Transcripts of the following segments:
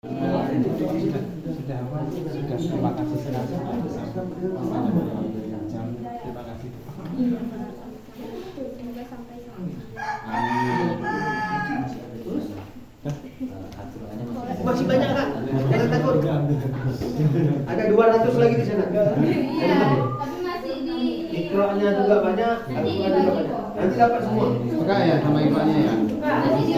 Sudah apa? Sudah terima kasih sekali. Terima kasih. Masih banyak Kak, jangan takut. Ada 200 lagi di sana. Tapi masih di Ikronya juga banyak, Al-Quran juga banyak. Nanti dapat semua. Enggak ya sama ibunya ya. masih di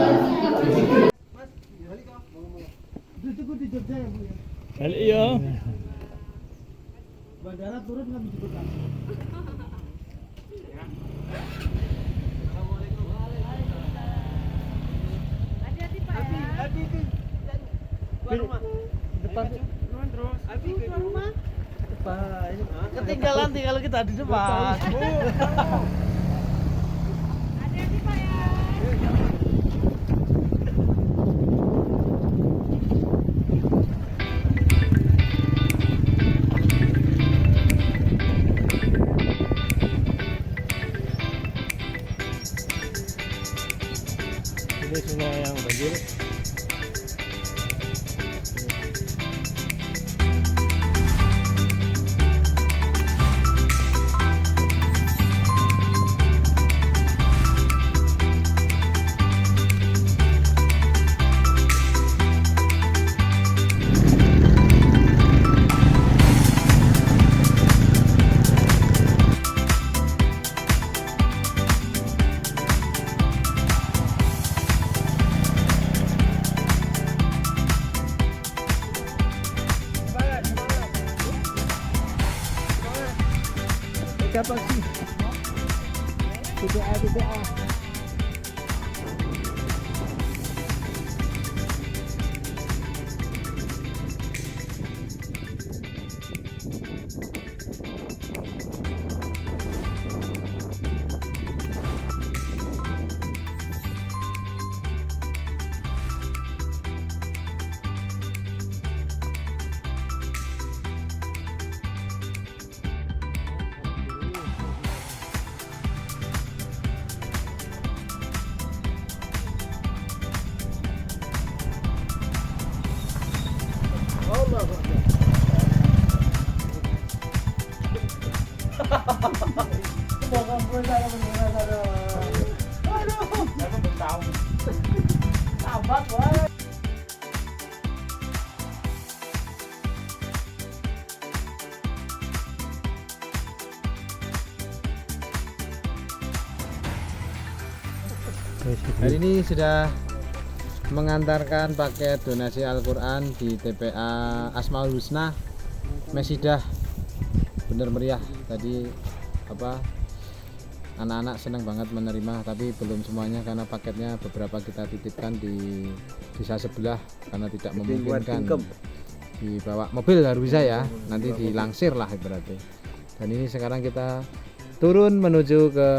Itu di Jogja ya Bu ya. Balik ya. Bandara turun nggak dijemput Kak. Hati-hati Pak ya. Hati itu. Rumah. Depan. Terus. Hati ke rumah. Depan. Ketinggalan nih kalau kita di depan. Hati-hati Pak ya. Ini semua yang banjir. Siapa sih? TPA. Hari ini sudah mengantarkan paket donasi Al-Quran di TPA Asmaul Husna Mesidah. Bener meriah tadi, anak-anak senang banget menerima, tapi belum semuanya karena paketnya beberapa kita titipkan di desa sebelah karena tidak memungkinkan dibawa mobil, harus bisa ya, nanti dilangsir lah ibaratnya. Dan ini sekarang kita turun menuju ke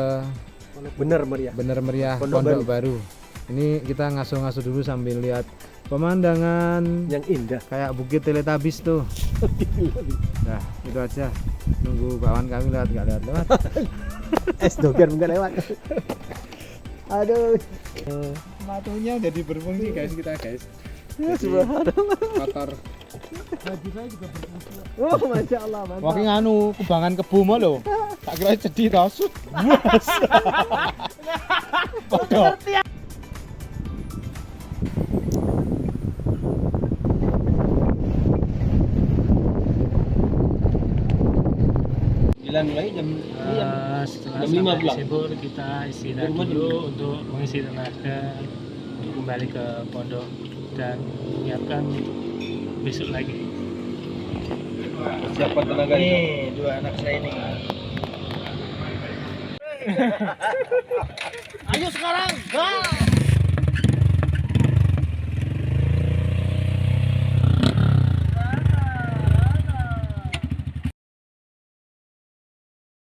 Bener meriah Pondok Baru. Ini kita ngasuh-ngasuh dulu sambil lihat pemandangan yang indah kayak Bukit Teletabis tuh. Nah, itu aja. Nunggu bawaan kami lewat, nggak lewat. es doger nggak lewat. Aduh, Matunya jadi berfungsi guys, kita guys. Motor. Baju saya juga berfungsi. oh masya Allah, mantap. Walking anu kubangan kebu mah lho. Tak kira jadi tos. Kodok. Mulai jam Setelah jam 5 sampai pulang. Sibur kita istirahat dulu untuk mengisi tenaga untuk kembali ke pondok dan menyiapkan besok lagi. Siapa tenaga Nih, dua anak saya ini. Ayo sekarang, gas!